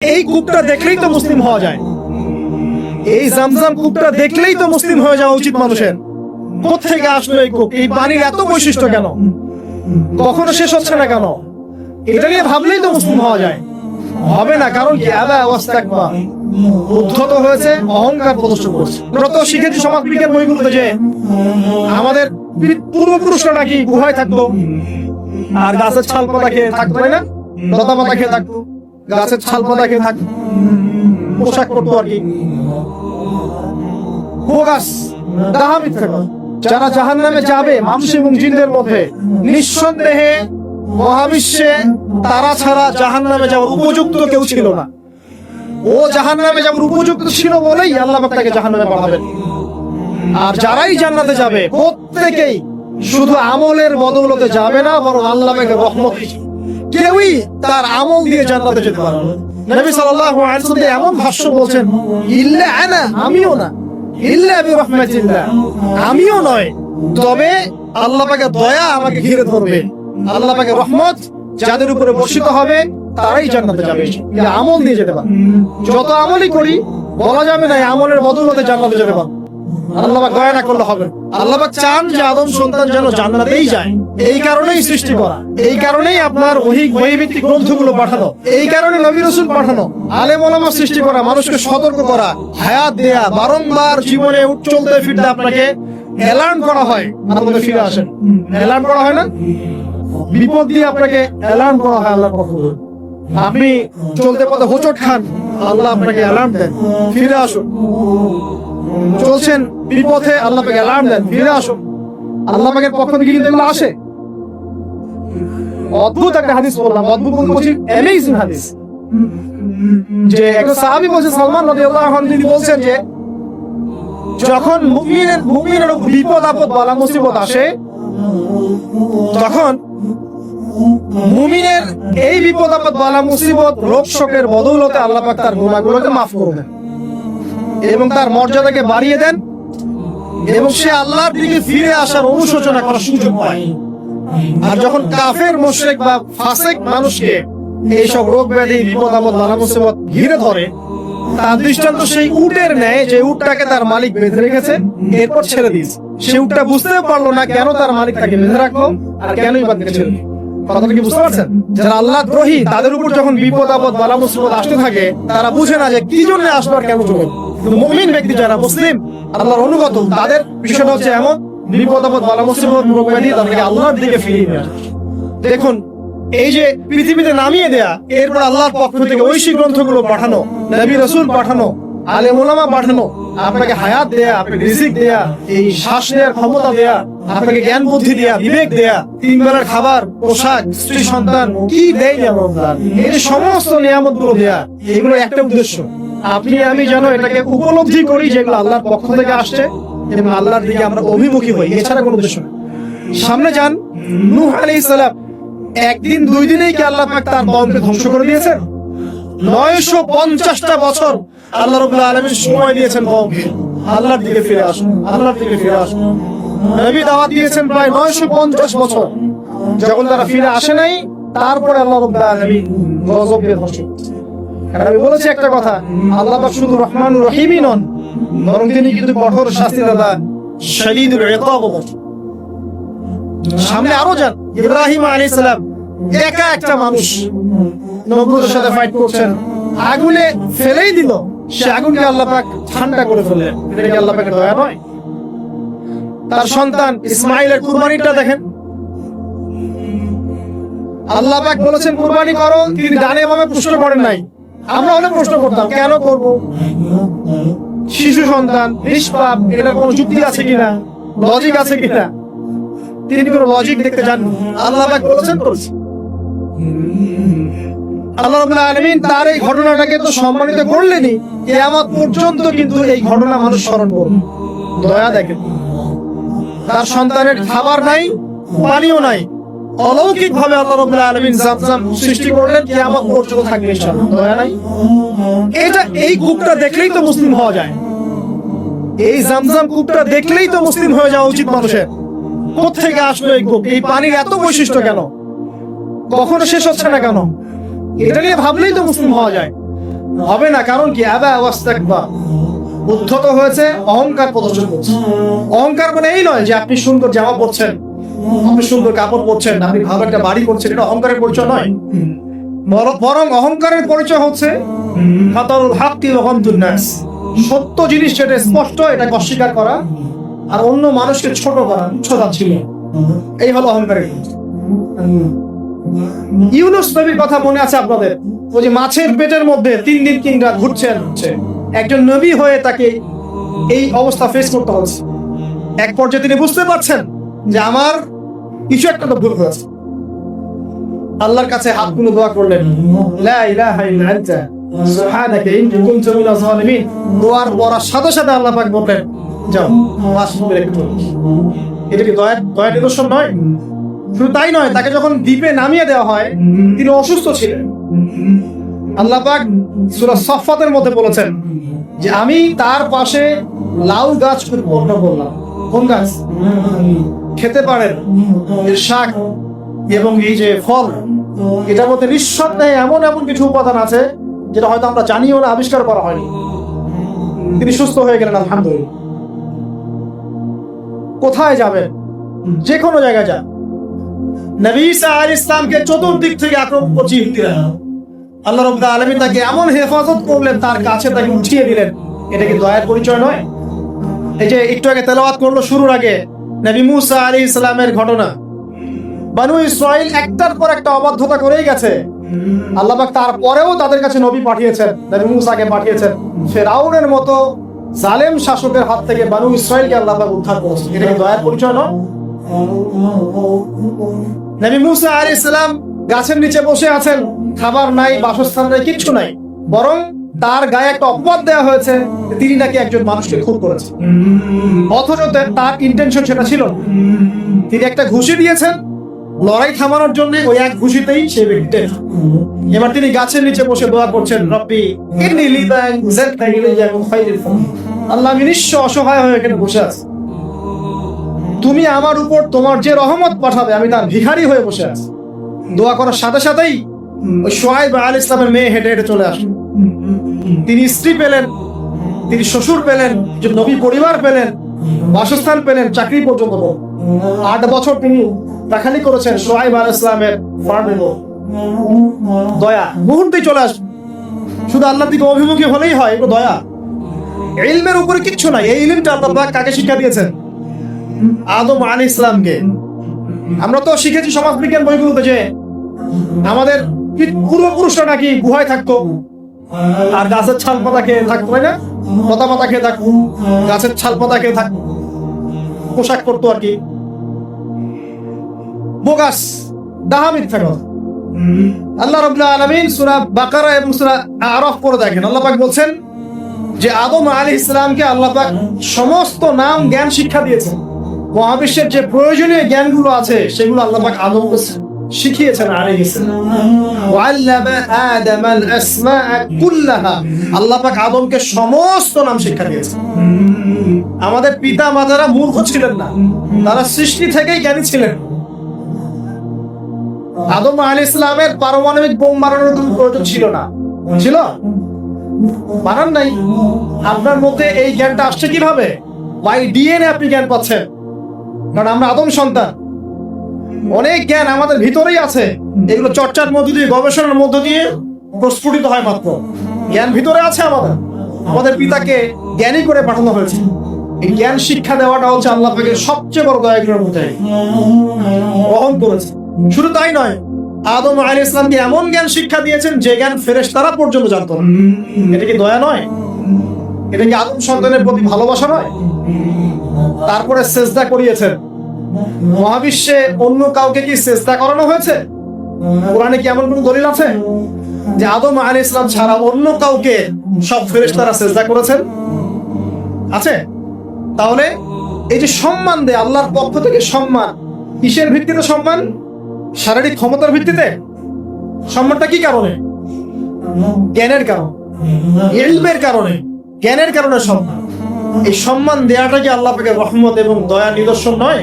এই কূপটা দেখলেই তো মুসলিম হওয়া যায়, এই জামজাম কূপটা দেখলেই তো মুসলিম হয়ে যাওয়া উচিত মানুষের। কোত্থেকে আসলো এই কূপ? এই পানির এত বৈশিষ্ট্য কেন? কখনো শেষ হচ্ছে না কেন? এটা নিয়ে ভাবলেই তো মুসলিম হওয়া যায়। হবে না, কারণ কি? আবা ওয়াস্তাকবার, উদ্ধত হয়েছে, অহংকার প্রদর্শন করছে। আমরা তো শিখেছি সমাজ বিজ্ঞান বইগুলোতে যে আমাদের পূর্বপুরুষরা নাকি গুহায় থাকতো আর গাছের ছাল পাতা খেয়ে থাকতো, তাই না? লতা পাতা খেয়ে থাকতো, গাছের ছাল পাতা খেয়ে থাকতো, পোশাক করতো আর কি। গাছ তাহা মিথ্যা কথা। যারা জাহান্নামে যাবে মানুষ এবং জিনদের মধ্যে, নিঃসন্দেহে মহাবিশ্বে তারা ছাড়া জাহান্নামে যাওয়ার উপযুক্ত কেউ ছিল না। ও জাহান্নামে যাওয়ার উপযুক্ত ছিল বলেই আল্লাহ পাক তাকে জাহান্নামে পাঠাবেন। আর যারাই জান্নাতে যাবে প্রত্যেকেই শুধু আমলের বদৌলতে যাবে না, বরং আল্লাহ পাকের রহমত, কেউই তার আমল দিয়ে জান্নাতে যেতে পারবে না। নবী সাল্লাল্লাহু আলাইহি ওয়াসাল্লাম এমন ভাষ্য বলছেন, ইল্লা আনা, আমিও না, ইল্লা বিরহমাতিল্লাহ, আমিও নয়, তবে আল্লাহ পাকের দয়া আমাকে ঘিরে ধরবে। আল্লাহ পাকের রহমত যাদের উপরে বর্ষিত হবে তারাই জান্নাতে যাবে। এটা আমল দিয়ে যেতে পারে। যত আমলই করি বলা যাবে না আমলের বদৌলতে জান্নাতে যেতে পারে। আল্লাহ পাক দয়া না করলে হবে। আল্লাহ পাক চান যে আদম সন্তান যেন জান্নাতেই যায়। এই কারণেই সৃষ্টি করা, এই কারণেই আপনার ওহীভিত্তিক গ্রন্থগুলো পাঠানো, এই কারণে নবী রাসূল পাঠানো, আলেম ওলামা সৃষ্টি করা, মানুষকে সতর্ক করা, হায়াত দেয়া, বারংবার জীবনে চলতে ফিরতে আপনাকে অ্যালার্ম করা হয়। আপনাদের ফিরে আসেন, অ্যালার্ম করা হয় না? বিপদ দিয়ে আপনাকে অ্যালার্ম করা হয় আল্লাহর পক্ষ থেকে। আপনি চলতে পথে হোঁচট খান, আল্লাহ আপনাকে অ্যালার্ম দেন, ফিরে আসুন। চলছেন বিপথে, আল্লাহ পাক অ্যালার্ম দেন, ফিরে আসুন। আল্লাহ পাকের পক্ষ থেকে কিন্তু এগুলো আসে। অদ্ভুত একটা হাদিস বললাম, অদ্ভুত বলছি, অ্যামেজিং হাদিস। যে একটা সাহাবী বলছেন, সালমান রাদিয়াল্লাহু আনহু, তিনি বলছেন যে যখন মুমিনের বিপদ আপদ বালা মুসিবত আসে, তখন মুমিনের এই বিপদ আপদ বালা মুসিবত রোগ শোকের বদৌলতে আল্লাহ পাক তার গুনাহগুলোকে মাফ করে দেন এবং তার মর্যাদাকে বাড়িয়ে দেন, এবং সে আল্লাহর দিকে ফিরে আসার অনুশোচনা করার সুযোগ পায়। আর যখন কাফের মুশরিক বা ফাসিক মানুষকে এইসব রোগ ব্যাধি বিপদ আপদ বালা মুসিবত ঘিরে ধরে, তার দৃষ্টান্ত সেই উটের ন্যায়, যে উটটাকে তার মালিক বেঁধে রেখেছে, এরপর ছেড়ে দিয়েছে। সে উটটা বুঝতে পারলো না কেন তার মালিক তাকে বেঁধে রাখলো আর কেনই বা তাকে ছেড়ে দিল। কথাটা কি বুঝতে পারছেন? যারা আল্লাহ দ্রোহী, তাদের উপর যখন বিপদ আপদ বালা মুসিবত আসতে থাকে, তারা বুঝে না যে কি জন্য আসলো আর কেন চলে। কিন্তু মুমিন ব্যক্তি যারা মুসলিম, আল্লাহর অনুগত, তাদের বিষয়টা হচ্ছে এমন, বিপদ আপদ বালা মুসিবত রোগ ব্যাধি তাদেরকে আল্লাহর দিকে ফিরিয়ে নিয়ে আসে। দেখুন, এই যে পৃথিবীতে নামিয়ে দেয়া, এরপর আল্লাহর পক্ষ থেকে ঐশী গ্রন্থগুলো পাঠানো, নবী রাসূল পাঠানো, আলেম ওলামা পাঠানো, আপনাকে হায়াত দেয়া, আপনাকে রিজিক দেয়া, এই শ্বাস নেওয়ার ক্ষমতা দেয়া, আপনাকে জ্ঞান বুদ্ধি দেয়া, বিবেক দেয়া, 3 বেলার খাবার, পোশাক, স্ত্রী সন্তান, কি দেয়নি আল্লাহ, এই সমস্ত নিয়ামতগুলো দেয়া, এগুলো একটা উদ্দেশ্য, আপনি আমি যেন এটাকে উপলব্ধি করি যেগুলো আল্লাহর পক্ষ থেকে আসছে এবং আল্লাহর দিকে আমরা অভিমুখী হই, এছাড়া কোনো উদ্দেশ্য না। সামনে যান, নূহ আলাইহিস সালাম, একদিন 2 দিনেই কি আল্লাহ পাক তার কওমকে ধ্বংস করে দিয়েছেন? 950টা বছর আল্লাহ রাব্বুল আলামিন সময় দিয়েছেন কওমকে, আল্লাহর দিকে ফিরে আসুন, আল্লাহর দিকে ফিরে আসুন। নবী দাওয়াত দিয়েছেন প্রায় 950 বছর। যখন তারা ফিরে আসে নাই, তারপরে আল্লাহ রাব্বুল আলামিন গজব দিয়ে ধ্বংস করেছেন। কারণ আমি বলেছি একটা কথা, আল্লাহ পাক শুধু রহমানুর রহিমই নন, বরং তিনি কিন্তু কঠোর শাস্তিদাতা, শাদীদুল ইকাব। সামনে আরো যান, ইব্রাহিম আলাইহিস সালাম একা একটা মানুষ নমরুদের সাথে ফাইট করছেন, আগুনে ফেলেই দিল, সে আগুনকে আল্লাহ পাক ঠান্ডা করে ফেললেন। এটা কি আল্লাহ পাকের দয়া নয়? তার সন্তান ইসমাইলের কুরবানিটা দেখেন, আল্লাহ পাক বলেছেন কুরবানি করো, তিনি ডানে বামে প্রশ্ন করেন নাই। আমরা অনেক প্রশ্ন করতাম, কেন করব? শিশু সন্তান, নিষ্পাপ, এটা কোনো যুক্তি আছে কিনা, লজিক আছে কিনা? তিনি কোনো লজিক দেখতে যান, আল্লাহ পাক বলেছেন করেছে। আল্লাহ রাব্বুল আলামিন তার এই ঘটনাটাকে তো সম্মানিত করলেনই, কিয়ামত পর্যন্ত কিন্তু এই ঘটনা মানুষ স্মরণ করবে। দয়া দেখেন, তার সন্তানের খাবার নাই, পানিও নাই, অলৌকিক ভাবে আল্লাহ রাব্বুল আলামিন জামজাম সৃষ্টি করলেন, কিয়ামত পর্যন্ত থাকবে ইনশাআল্লাহ। দয়া নাই? এই কূপটা দেখলেই তো মুসলিম হওয়া যায়, এই জামজাম কূপটা দেখলেই তো মুসলিম হয়ে যাওয়া উচিত মানুষের। কোত্থেকে আসলো এই কূপ? এই পানির এত বৈশিষ্ট্য কেন? কখনো শেষ হচ্ছে না কেন? এটা নিয়ে ভাবলেই তো মুসলিম হওয়া যায়। হবে না। কারণ কি? আবা ওয়াস্তাকবার, উদ্ধত হয়েছে, অহংকার প্রদর্শন করছে। অহংকার মানে এই নয় যে আপনি সুন্দর জামা পরছেন, আপনি সুন্দর কাপড় পরছেন, আপনি ভালো একটা বাড়ি করছেন, এটা অহংকারের পরিচয় নয়। বরং অহংকারের পরিচয় হচ্ছে ফাতারুল হাক্কি ওয়া গামতুন নাস, সত্য জিনিস যেটা স্পষ্ট এটাকে অস্বীকার করা আর অন্য মানুষকে ছোট করা, তুচ্ছ-তাচ্ছিল্য, এই হলো অহংকারের পরিচয়। ইউনূস নবীর কথা মনে আছে আপনাদের? ওই যে মাছের পেটের মধ্যে 3 দিন 3 রাত ঘুরছেন, একজন নবী হয়ে তাকে এই অবস্থা ফেস করতে হচ্ছে। এক পর্যায়ে তিনি বুঝতে পারছেন যে আমার কিছু একটা তো ভুল হয়েছে। আল্লাহর কাছে হাত তুলে দোয়া করলেন, লা ইলাহা ইল্লা আনতা সুবহানাকা ইন্নী কুনতু মিনাজ জালিমিন। দোয়ার পড়ার সাথে সাথে আল্লাহ পাক বললেন, যাও মাছ মেরে একটু। এটা কি দয়ার নিদর্শন নয়? শুধু তাই নয়, তাকে যখন দ্বীপে নামিয়ে দেওয়া হয় তিনি অসুস্থ ছিলেন। আল্লাহ পাক সূরা সাফফাতের মধ্যে বলেছেন যে আমি তার পাশে লাউ গাছ উৎপন্ন করলাম। কোন গাছ? খেতে পারেন এর শাক এবং এই যে ফল, এটার মধ্যে নিঃসন্দেহে এমন এমন কিছু উপাদান আছে যেটা হয়তো আমরা জানিও না, আবিষ্কার করা হয়নি। তিনি সুস্থ হয়ে গেলেন, আলহামদুলিল্লাহ। কোথায় যাবেন? যে কোনো জায়গায় যান। নবী ঈসা আলাইহিস সালামকে চতুর্দিক থেকে আক্রমণ করছে ইহুদিরা। আল্লাহ রাব্বুল আলামিন তাকে এমন হেফাজত করলেন, তার কাছে তাকে উঠিয়ে দিলেন। এটা কি দয়ার পরিচয় নয়? এই যে একটু আগে তেলাওয়াত করলো শুরুর আগে নবী মূসা আলাইহিস সালামের ঘটনা। বনু ইসরাইল একটার পর একটা অবাধ্যতা করেই গেছে। আল্লাহ পাক তারপরেও তাদের কাছে নবী পাঠিয়েছেন, নবী মূসাকে পাঠিয়েছেন। ফিরআউনের মতো জালেম শাসকের হাত থেকে বনু ইসরাইলকে আল্লাহ পাক উদ্ধার করেছেন। এটা কি দয়ার পরিচয় নয়? নবী মূসা আলাইহিস সালাম গাছের নিচে বসে আছেন, খাবার নাই, বাসস্থান নাই, কিচ্ছু নাই। বরং তার গায়ে একটা অপবাদ দেওয়া হয়েছে, তিনি নাকি একজন মানুষকে খুন করেছেন। অথচ তার ইন্টেনশন সেটা ছিল না। তিনি একটা ঘুষি দিয়েছেন লড়াই থামানোর জন্য, ওই এক ঘুষিতেই সে ব্যক্তি। এবার তিনি গাছের নিচে বসে দোয়া করছেন, রব্বি ইন্নী লিমা আনজালতা ইলাইয়া মিন খায়রিন ফাকির। আল্লাহ, আমি নিঃস্ব অসহায় হয়ে এখানে বসে আছি, তুমি আমার উপর তোমার যে রহমত পাঠাবে আমি তার ভিখারি হয়ে বসে আছি। দোয়া করার সাথে সাথেই ওই শুআয়ব আলাইহিস সালামের মেয়ে হেঁটে হেঁটে চলে আসেন। তিনি স্ত্রী পেলেন, তিনি শ্বশুর পেলেন, যে নবী পরিবার পেলেন, বাসস্থান পেলেন, চাকরি পর্যন্ত। 8 বছর তিনি রাখালি করেছেন শুআয়ব আলাইহিস সালামের ফার্মে। দয়া মুহূর্তেই চলে আসবে। শুধু আল্লাহর দিকে অভিমুখী হলেই হয়, এগুলো দয়া। ইলমের উপরে কিচ্ছু নাই। এই ইলমটা আল্লাহ পাক কাকে শিক্ষা দিয়েছেন? আদম আলাইহিস সালামকে। আমরা তো শিখেছি সমাজ বিজ্ঞান বইগুলোতে যে আমাদের পূর্বপুরুষরা নাকি গুহায় থাকতো আর গাছের ছাল পাতা খেয়ে থাকতো, তাই না? লতা পাতা খেয়ে থাকতো, গাছের ছাল পাতা খেয়ে থাকতো, পোশাক পরতো আর কি। বোগাস, ডাহা, মিথ্যা কথা। আল্লাহ রাব্বুল আলামিন সূরা বাকারা এবং সূরা আরাফ পড়ে দেখেন, আল্লাহ পাক বলছেন যে আদম আলাইহিস সালামকে আল্লাহ পাক সমস্ত নাম জ্ঞান শিক্ষা দিয়েছেন। মহাবিশ্বের যে প্রয়োজনীয় জ্ঞানগুলো আছে সেগুলো আল্লাহ পাক আদমকে শিখিয়েছেন আলাইহিস সালাম। ওয়াল্লামা আদামাল আসমাআ কুল্লাহা, আল্লাহ পাক আদমকে সমস্ত নাম শিক্ষা দিয়েছেন। আমাদের পিতা মাতারা মূর্খ ছিলেন না, তারা সৃষ্টি থেকেই জ্ঞানী ছিলেন। আদম আলাইহিস সালামের পারমাণবিক বোম বানানোর কোনো প্রয়োজন ছিল না, ছিল? বানান নাই। আপনার মধ্যে এই জ্ঞানটা আসছে কিভাবে? বাই ডিএনএ আপনি জ্ঞান পাচ্ছেন, কারণ আমরা আদম সন্তান। অনেক জ্ঞান আমাদের ভিতরেই আছে, এগুলো চর্চার মধ্য দিয়ে, গবেষণার মধ্য দিয়ে প্রস্ফুটিত হয় মাত্র। জ্ঞান ভিতরে আছে আমাদের। আমাদের পিতাকে জ্ঞানী করে পাঠানো হয়েছে। এই জ্ঞান শিক্ষা দেওয়াটা হচ্ছে আল্লাহ পাকের সবচেয়ে বড় দয়াগুলোর মধ্যে বহন করেছে। শুধু তাই নয়, আদম আলাইহিস সালামকে এমন জ্ঞান শিক্ষা দিয়েছেন যে জ্ঞান ফেরেশতারা পর্যন্ত জানতো না। এটা কি দয়া নয়? এটা কি আদম সন্তানের প্রতি ভালোবাসা নয়? তারপরে সেজদা করিয়েছেন। মহাবিশ্বে অন্য কাউকে কি সেজদা করানো হয়েছে? কোরআনে কি এমন কোনো দলিল আছে যে আদম আলাইহিস সালাম ছাড়া অন্য কাউকে সব ফেরেশতারা সেজদা করেছেন? আছে? তাহলে এই যে সম্মান দেয় আল্লাহর পক্ষ থেকে, সম্মান কিসের ভিত্তিতে সম্মান? শারীরিক ক্ষমতার ভিত্তিতে? সম্মানটা কি কারণে? জ্ঞানের কারণে, ইলমের কারণে, জ্ঞানের কারণে সম্মান। এই সম্মান দেওয়াটা কি আল্লাহ পাকের রহমত এবং দয়া নিদর্শন নয়?